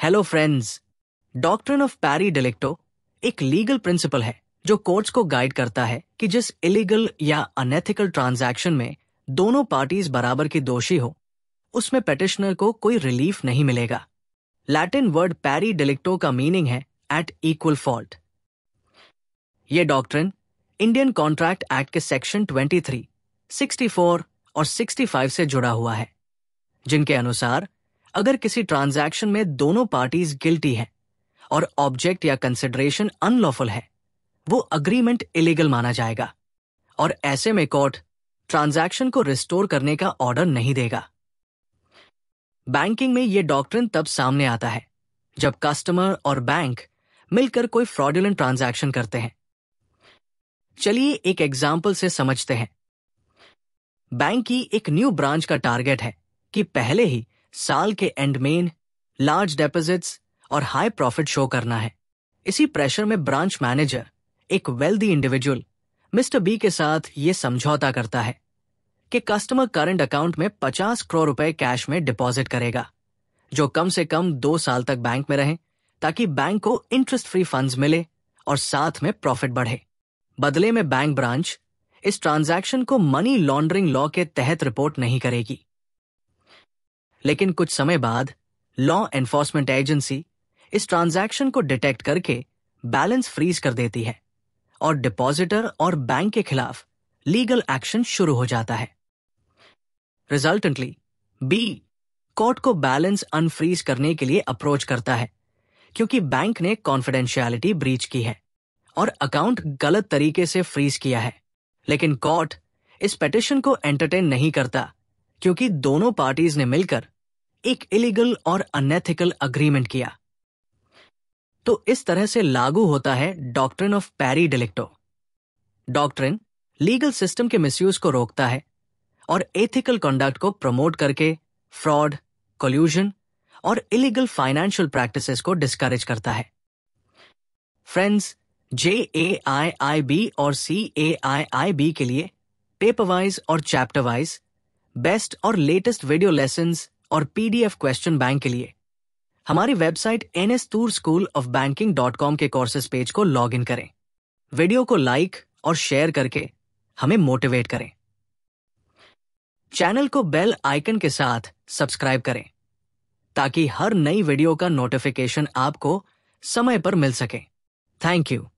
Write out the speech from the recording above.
Hello friends, doctrine of pari डिलिक्टो एक legal principal है जो कोर्ट्स को गाइड करता है कि जिस इलीगल या अनएथिकल ट्रांजैक्शन में दोनों पार्टीज बराबर की दोषी हो, उसमें पेटिशनर को कोई रिलीफ नहीं मिलेगा। लैटिन वर्ड पैरी डिलिक्टो का मीनिंग है एट इक्वल फॉल्ट। यह डॉक्ट्रिन इंडियन कॉन्ट्रैक्ट एक्ट के सेक्शन 23, 64 और 65 से जुड़ा हुआ है, जिनके अनुसार अगर किसी ट्रांजैक्शन में दोनों पार्टीज गिल्टी हैं और ऑब्जेक्ट या कंसिडरेशन अनलॉफुल है, वो अग्रीमेंट इलीगल माना जाएगा और ऐसे में कोर्ट ट्रांजैक्शन को रिस्टोर करने का ऑर्डर नहीं देगा। बैंकिंग में यह डॉक्ट्रिन तब सामने आता है जब कस्टमर और बैंक मिलकर कोई फ्रॉडुलेंट ट्रांजैक्शन करते हैं। चलिए एक एग्जाम्पल से समझते हैं। बैंक की एक न्यू ब्रांच का टारगेट है कि पहले ही साल के एंड में लार्ज डिपॉजिट्स और हाई प्रॉफिट शो करना है। इसी प्रेशर में ब्रांच मैनेजर एक वेल्दी इंडिविजुअल मिस्टर बी के साथ ये समझौता करता है कि कस्टमर करंट अकाउंट में 50 करोड़ रुपए कैश में डिपॉजिट करेगा, जो कम से कम 2 साल तक बैंक में रहे ताकि बैंक को इंटरेस्ट फ्री फंड्स मिले और साथ में प्रॉफिट बढ़े। बदले में बैंक ब्रांच इस ट्रांजैक्शन को मनी लॉन्ड्रिंग लॉ के तहत रिपोर्ट नहीं करेगी। लेकिन कुछ समय बाद लॉ एनफोर्समेंट एजेंसी इस ट्रांजैक्शन को डिटेक्ट करके बैलेंस फ्रीज कर देती है और डिपॉजिटर और बैंक के खिलाफ लीगल एक्शन शुरू हो जाता है। रिजल्टेंटली बी कोर्ट को बैलेंस अनफ्रीज करने के लिए अप्रोच करता है क्योंकि बैंक ने कॉन्फिडेंशियलिटी ब्रीच की है और अकाउंट गलत तरीके से फ्रीज किया है। लेकिन कोर्ट इस पिटीशन को एंटरटेन नहीं करता क्योंकि दोनों पार्टीज ने मिलकर एक इलीगल और अनएथिकल अग्रीमेंट किया। तो इस तरह से लागू होता है doctrine of pari delicto. Doctrine legal system के मिसयूज को रोकता है और एथिकल कंडक्ट को प्रमोट करके फ्रॉड, कोल्यूजन और इलीगल फाइनेंशियल प्रैक्टिसेस को डिस्करेज करता है। फ्रेंड्स, JAIIB और CAIIB के लिए पेपर वाइज और चैप्टर वाइज बेस्ट और लेटेस्ट वीडियो लेसन्स और PDF क्वेश्चन बैंक के लिए हमारी वेबसाइट nstorschoolofbanking.com के कोर्सेज पेज को लॉग इन करें। वीडियो को लाइक और शेयर करके हमें मोटिवेट करें। चैनल को बेल आइकन के साथ सब्सक्राइब करें ताकि हर नई वीडियो का नोटिफिकेशन आपको समय पर मिल सके। Thank you.